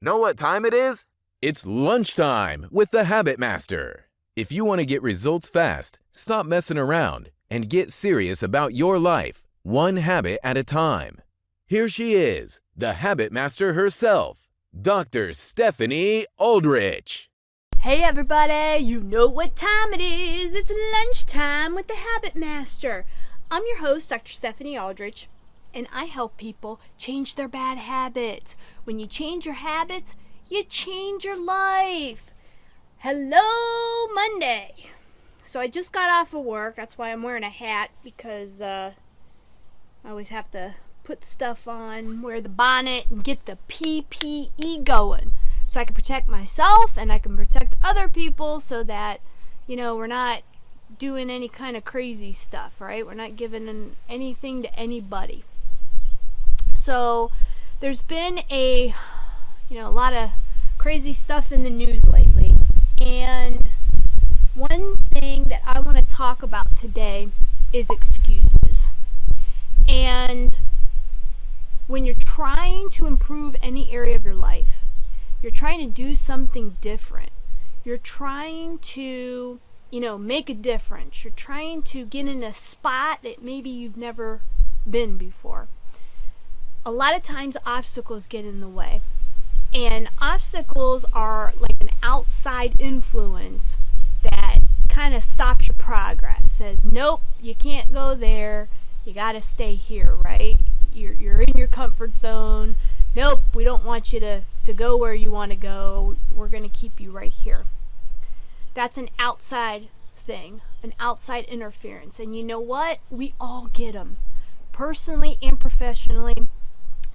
Know what time it is? It's lunchtime with the Habit Master. If you want to get results fast, stop messing around, and get serious about your life, one habit at a time. Here she is, the Habit Master herself, Dr. Stephanie Aldrich. Hey everybody, you know what time it is. It's lunchtime with the Habit Master. I'm your host, Dr. Stephanie Aldrich, and I help people change their bad habits. When you change your habits, you change your life. Hello, Monday. So I just got off of work. That's why I'm wearing a hat, because I always have to put stuff on, wear the bonnet, and get the PPE going, so I can protect myself and I can protect other people, so that, we're not doing any kind of crazy stuff, right? We're not giving anything to anybody. So there's been a lot of crazy stuff in the news lately, and one thing that I want to talk about today is excuses. And when you're trying to improve any area of your life, you're trying to do something different, you're trying to, make a difference, you're trying to get in a spot that maybe you've never been before. A lot of times obstacles get in the way. And obstacles are like an outside influence that kind of stops your progress, says, nope, you can't go there, you got to stay here, right? You're in your comfort zone. Nope, we don't want you to go where you want to go. We're going to keep you right here. That's an outside thing, an outside interference. And you know what? We all get them. Personally and professionally,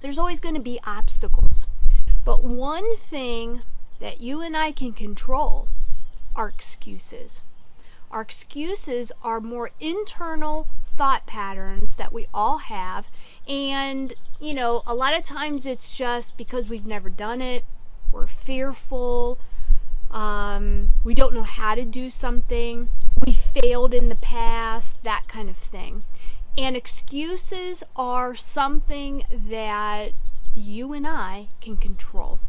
there's always going to be obstacles. But one thing that you and I can control are excuses. Our excuses are more internal thought patterns that we all have. And, a lot of times it's just because we've never done it. We're fearful. We don't know how to do something. We failed in the past, that kind of thing. And excuses are something that you and I can control.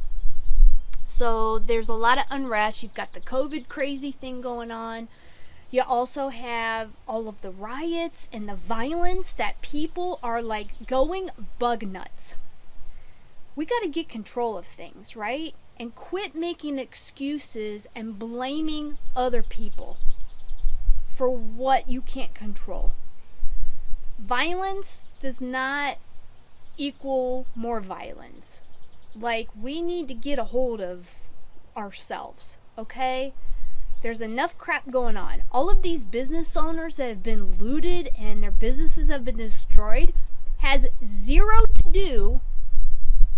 So there's a lot of unrest. You've got the COVID crazy thing going on. You also have all of the riots and the violence that people are like going bug nuts. We got to get control of things, right? And quit making excuses and blaming other people for what you can't control. Violence does not equal more violence. Like, we need to get a hold of ourselves, okay? There's enough crap going on. All of these business owners that have been looted and their businesses have been destroyed has zero to do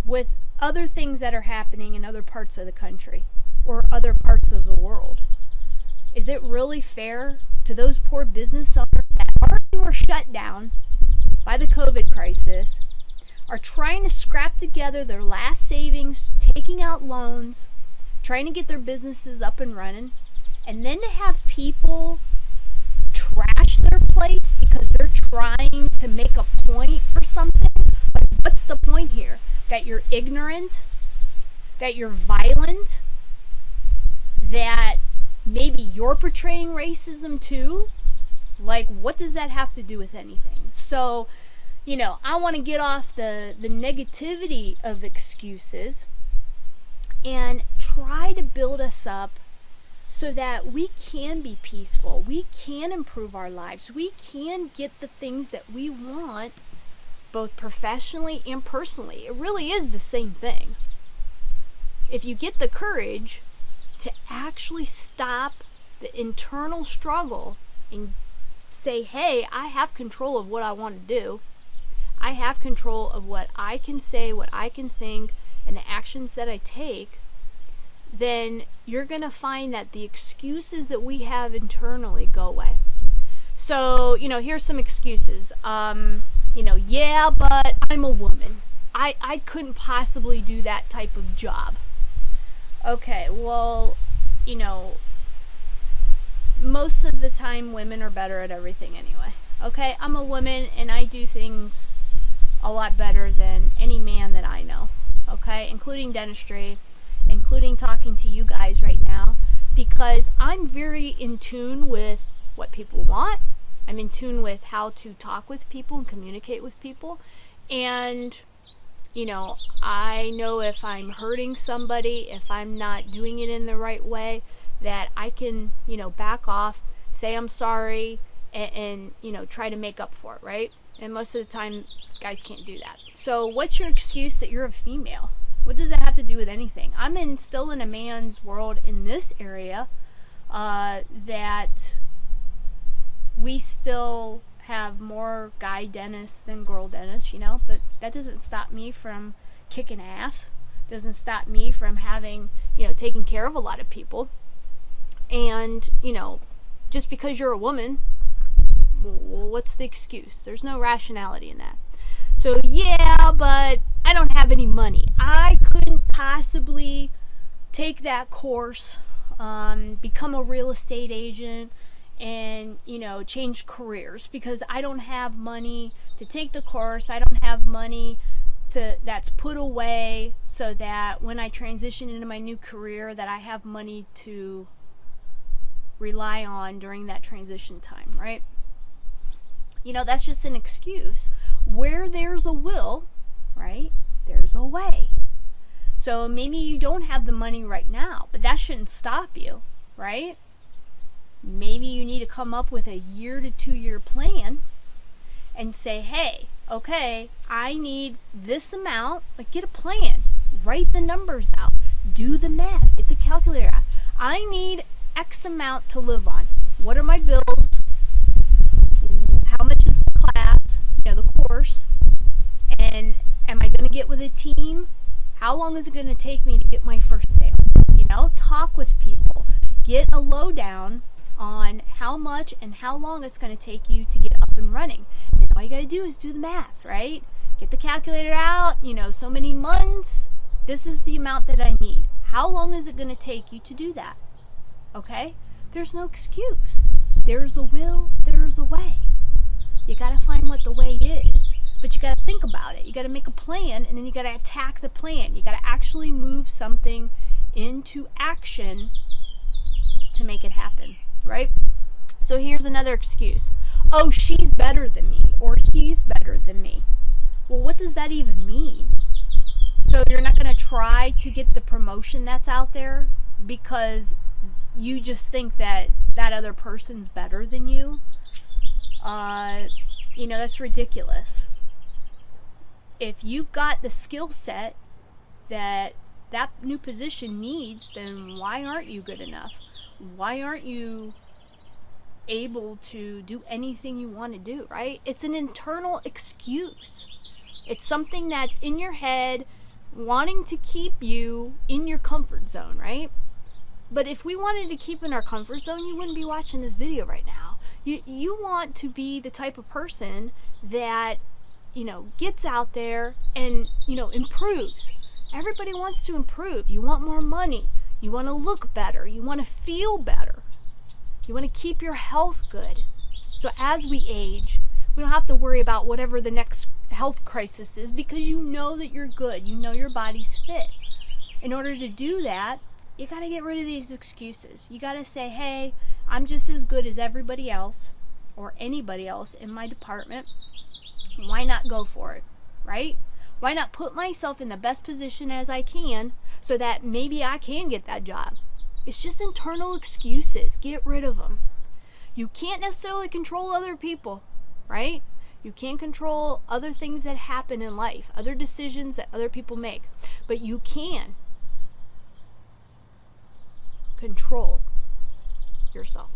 with other things that are happening in other parts of the country or other parts of the world. Is it really fair to those poor business owners that already were shut down by the COVID crisis, are trying to scrap together their last savings, taking out loans, trying to get their businesses up and running, and then to have people trash their place because they're trying to make a point or something? Like, what's the point here? That you're ignorant? That you're violent? That maybe you're portraying racism too? Like, what does that have to do with anything? So, I want to get off the negativity of excuses and try to build us up so that we can be peaceful, we can improve our lives, we can get the things that we want, both professionally and personally. It really is the same thing. If you get the courage to actually stop the internal struggle and say, hey, I have control of what I want to do. I have control of what I can say, what I can think, and the actions that I take, then you're going to find that the excuses that we have internally go away. So, here's some excuses. Yeah, but I'm a woman. I couldn't possibly do that type of job. Okay, well, most of the time women are better at everything anyway. Okay, I'm a woman and I do things a lot better than any man that I know. Okay, including dentistry. including talking to you guys right now, because I'm very in tune with what people want. I'm in tune with how to talk with people and communicate with people. And, I know if I'm hurting somebody, if I'm not doing it in the right way, that I can, back off, say I'm sorry, and try to make up for it, right? And most of the time, guys can't do that. So what's your excuse that you're a female? What does that have to do with anything? I'm still in a man's world in this area, that we still have more guy dentists than girl dentists, but that doesn't stop me from kicking ass. Doesn't stop me from having, taking care of a lot of people. And, just because you're a woman, well, what's the excuse? There's no rationality in that. So, yeah, but I don't have any money. I couldn't possibly take that course, become a real estate agent, and, change careers because I don't have money to take the course. I don't have money that's put away so that when I transition into my new career that I have money to rely on during that transition time, right? That's just an excuse. Where there's a will, right, there's a way. So maybe you don't have the money right now, but that shouldn't stop you, right? Maybe you need to come up with a 1 to 2 year plan and say, hey, okay, I need this amount. Like, get a plan. Write the numbers out. Do the math. Get the calculator out. I need X amount to live on. What are my bills? How much is the class, the course? And am I going to get with a team? How long is it going to take me to get my first sale? Talk with people. Get a lowdown on how much and how long it's going to take you to get up and running. And then all you got to do is do the math, right? Get the calculator out, so many months, this is the amount that I need. How long is it going to take you to do that? Okay? There's no excuse. There's a will, there's a way. You got to find what the way is. But you got to think about it. You got to make a plan, and then you got to attack the plan. You got to actually move something into action to make it happen. Right? So here's another excuse. Oh, she's better than me, or he's better than me. Well, what does that even mean? So you're not going to try to get the promotion that's out there because you just think that other person's better than you? That's ridiculous. If you've got the skill set that new position needs, then why aren't you good enough? Why aren't you able to do anything you want to do, right? It's an internal excuse. It's something that's in your head wanting to keep you in your comfort zone, right? But if we wanted to keep in our comfort zone, you wouldn't be watching this video right now. You want to be the type of person that, gets out there and, improves. Everybody wants to improve. You want more money. You want to look better. You want to feel better. You want to keep your health good. So as we age, we don't have to worry about whatever the next health crisis is because you know that you're good. You know your body's fit. In order to do that, you got to get rid of these excuses. You got to say, hey, I'm just as good as everybody else or anybody else in my department. Why not go for it, right? Why not put myself in the best position as I can so that maybe I can get that job? It's just internal excuses. Get rid of them. You can't necessarily control other people, right? You can't control other things that happen in life, other decisions that other people make. But you can control yourself.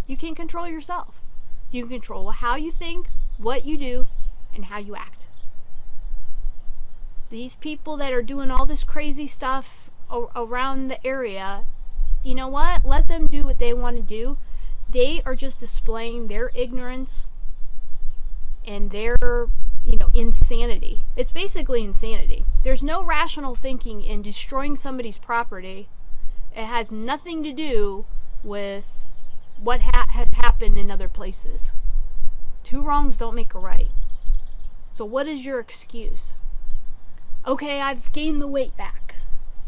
You can control yourself. You can control how you think, what you do, and how you act. These people that are doing all this crazy stuff around the area, you know what? Let them do what they want to do. They are just displaying their ignorance and their, insanity. It's basically insanity. There's no rational thinking in destroying somebody's property. It has nothing to do with what has happened in other places. Two wrongs don't make a right. So what is your excuse? Okay, I've gained the weight back.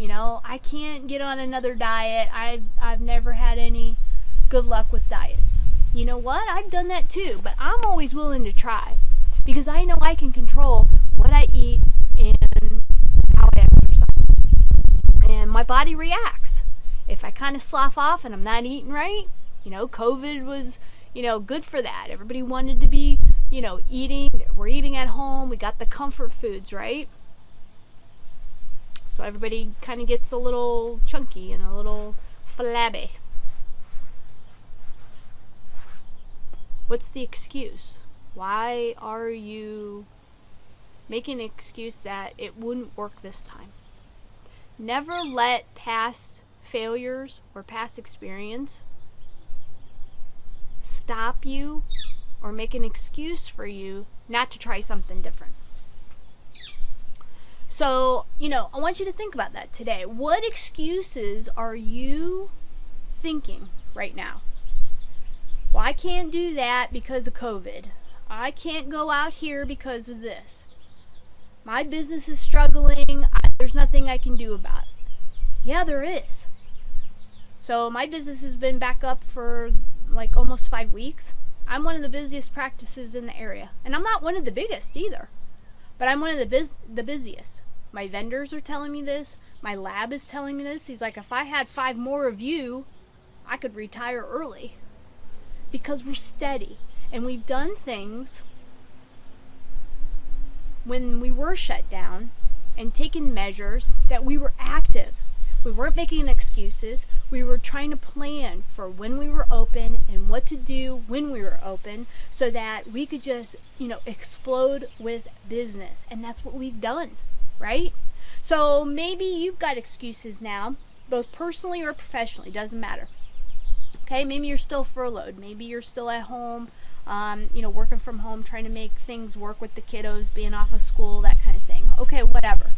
I can't get on another diet. I've never had any good luck with diets. You know what? I've done that too, but I'm always willing to try because I know I can control what I eat and how I exercise. And my body reacts. If I kind of slough off and I'm not eating right, COVID was, good for that. Everybody wanted to be, eating. We're eating at home. We got the comfort foods, right? So everybody kind of gets a little chunky and a little flabby. What's the excuse? Why are you making an excuse that it wouldn't work this time? Never let past failures or past experience stop you or make an excuse for you not to try something different. So, I want you to think about that today. What excuses are you thinking right now? Well, I can't do that because of COVID. I can't go out here because of this. My business is struggling. There's nothing I can do about it. Yeah, there is. So my business has been back up for like almost 5 weeks. I'm one of the busiest practices in the area. And I'm not one of the biggest either. But I'm one of the busiest. My vendors are telling me this. My lab is telling me this. He's like, if I had 5 more of you, I could retire early. Because we're steady. And we've done things when we were shut down and taken measures that we were active. We weren't making excuses. We were trying to plan for when we were open and what to do when we were open so that we could just, explode with business. And that's what we've done, right? So maybe you've got excuses now, both personally or professionally, doesn't matter. Okay, maybe you're still furloughed. Maybe you're still at home, working from home, trying to make things work with the kiddos, being off of school, that kind of thing. Okay, whatever.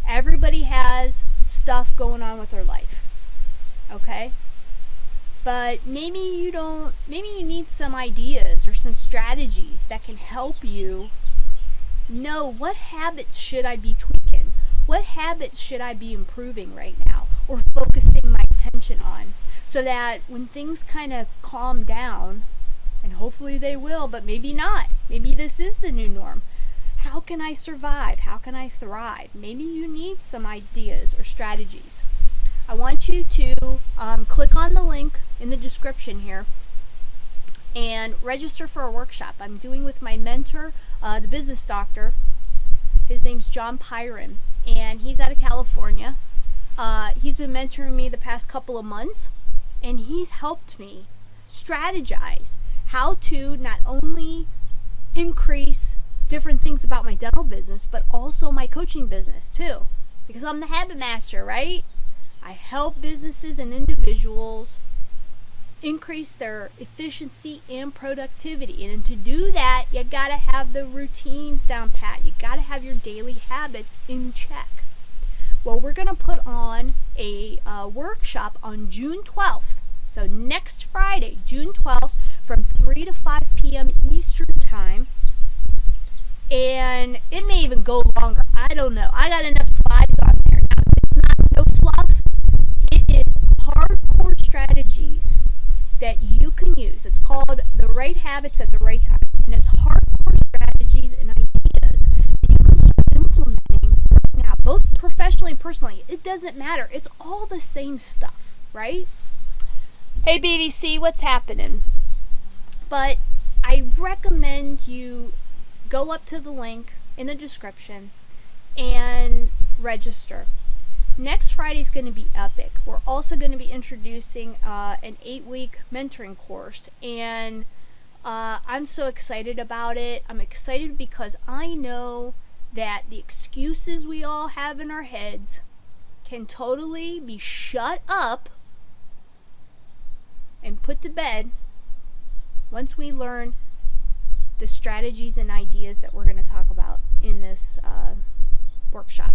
Everybody has stuff going on with their life. Okay? But maybe you need some ideas or some strategies that can help you know what habits should I be tweaking? What habits should I be improving right now or focusing my attention on? So that when things kind of calm down, and hopefully they will, but maybe not. Maybe this is the new norm. How can I survive? How can I thrive? Maybe you need some ideas or strategies. I want you to click on the link in the description here and register for a workshop I'm doing with my mentor, the business doctor. His name's John Pyron, and he's out of California. He's been mentoring me the past couple of months. And he's helped me strategize how to not only increase different things about my dental business, but also my coaching business too. Because I'm the habit master, right? I help businesses and individuals increase their efficiency and productivity. And to do that, you gotta have the routines down pat. You gotta have your daily habits in check. Well, we're going to put on a workshop on June 12th. So next Friday, June 12th, from 3 to 5 p.m. Eastern Time. And it may even go longer. I don't know. I got enough slides on there. Now, it's not no fluff. It is hardcore strategies that you can use. It's called The Right Habits at the Right Time. And it's hardcore strategies and ideas that you can start implementing now, both professionally and personally. It doesn't matter. It's all the same stuff, right? Hey BDC, what's happening? But I recommend you go up to the link in the description and register. Next Friday is going to be epic. We're also going to be introducing an 8-week mentoring course, and I'm so excited about it. I'm excited because I know that the excuses we all have in our heads can totally be shut up and put to bed once we learn the strategies and ideas that we're going to talk about in this workshop.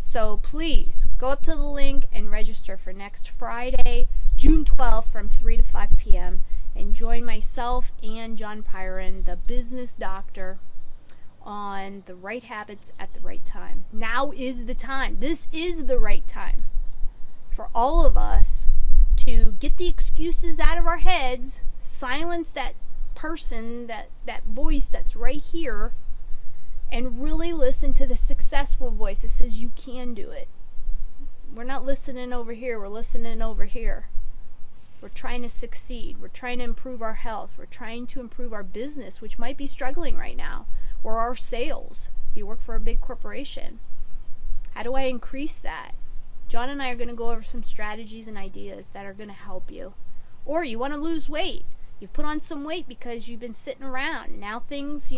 So please go up to the link and register for next Friday, June 12th from 3 to 5 p.m. and join myself and John Pyron, the business doctor, on the right habits at the right time. Now is the time. This is the right time for all of us to get the excuses out of our heads, silence that person, that voice that's right here, and really listen to the successful voice that says you can do it. We're not listening over here, we're listening over here. We're trying to succeed. We're trying to improve our health. We're trying to improve our business, which might be struggling right now, or our sales if you work for a big corporation. How do I increase that? John and I are going to go over some strategies and ideas that are going to help you. Or you want to lose weight. You've put on some weight because you've been sitting around. Now things,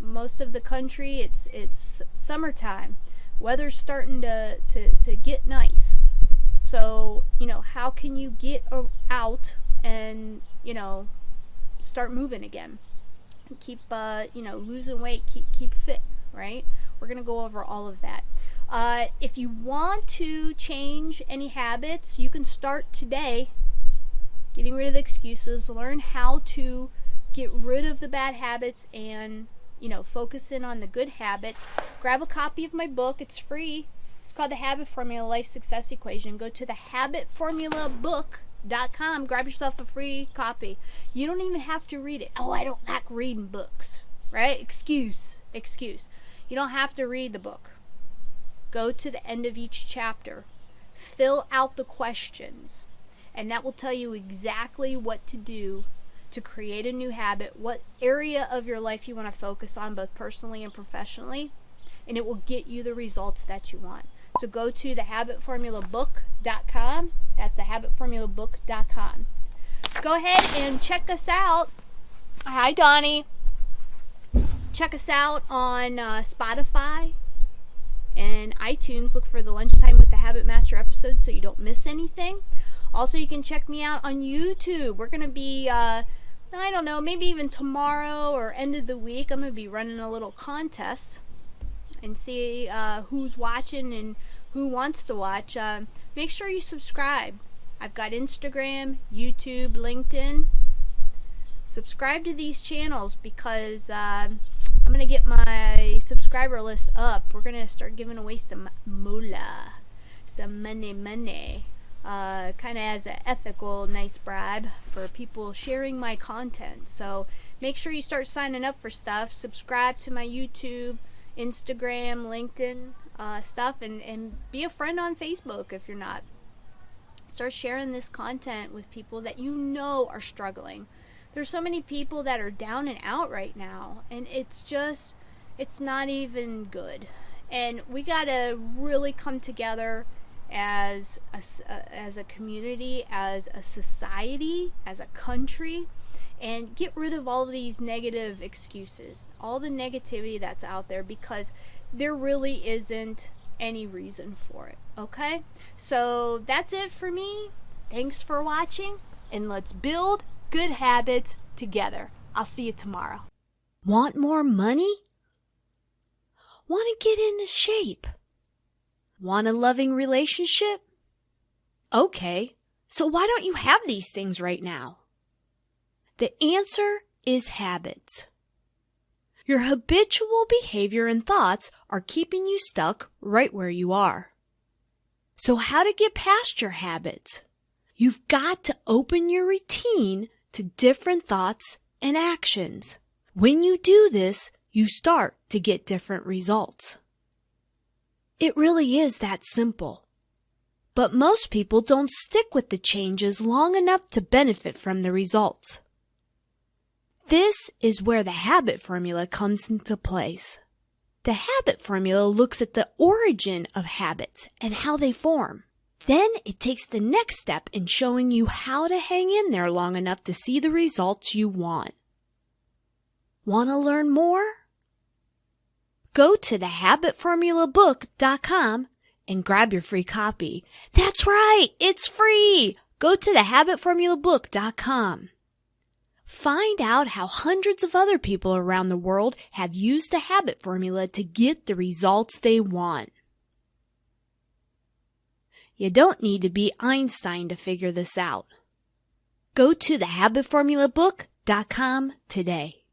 most of the country, it's summertime. Weather's starting to get nice. So, how can you get out and, start moving again? Keep, losing weight, keep fit, right? We're going to go over all of that. If you want to change any habits, you can start today getting rid of the excuses, learn how to get rid of the bad habits and, focus in on the good habits. Grab a copy of my book. It's free. It's called The Habit Formula Life Success Equation. Go to thehabitformulabook.com. Grab yourself a free copy. You don't even have to read it. Oh, I don't like reading books, right? Excuse. You don't have to read the book. Go to the end of each chapter. Fill out the questions. And that will tell you exactly what to do to create a new habit, what area of your life you want to focus on, both personally and professionally, and it will get you the results that you want. So go to thehabitformulabook.com. That's thehabitformulabook.com. Go ahead and check us out. Hi, Donnie. Check us out on Spotify and iTunes. Look for the Lunchtime with the Habit Master episodes so you don't miss anything. Also, you can check me out on YouTube. We're going to be, maybe even tomorrow or end of the week, I'm going to be running a little contest and see who's watching and who wants to watch. Make sure you subscribe. I've got Instagram, YouTube, LinkedIn. Subscribe to these channels because I'm going to get my subscriber list up. We're going to start giving away some moolah, some money. Kind of as an ethical, nice bribe for people sharing my content. So make sure you start signing up for stuff. Subscribe to my YouTube, Instagram, LinkedIn stuff, and be a friend on Facebook if you're not. Start sharing this content with people that you know are struggling. There's so many people that are down and out right now, and it's not even good. And we got to really come together as a community, as a society, as a country, and get rid of all of these negative excuses, all the negativity that's out there, because there really isn't any reason for it. Okay? So that's it for me. Thanks for watching, and let's build good habits together. I'll see you tomorrow. Want more money? Want to get into shape? Want a loving relationship? Okay, so why don't you have these things right now? The answer is habits. Your habitual behavior and thoughts are keeping you stuck right where you are. So how to get past your habits? You've got to open your routine to different thoughts and actions. When you do this, you start to get different results. It really is that simple. But most people don't stick with the changes long enough to benefit from the results. This is where the habit formula comes into place. The habit formula looks at the origin of habits and how they form. Then it takes the next step in showing you how to hang in there long enough to see the results you want. Want to learn more? Go to thehabitformulabook.com and grab your free copy. That's right, it's free. Go to thehabitformulabook.com. Find out how hundreds of other people around the world have used the habit formula to get the results they want. You don't need to be Einstein to figure this out. Go to thehabitformulabook.com today.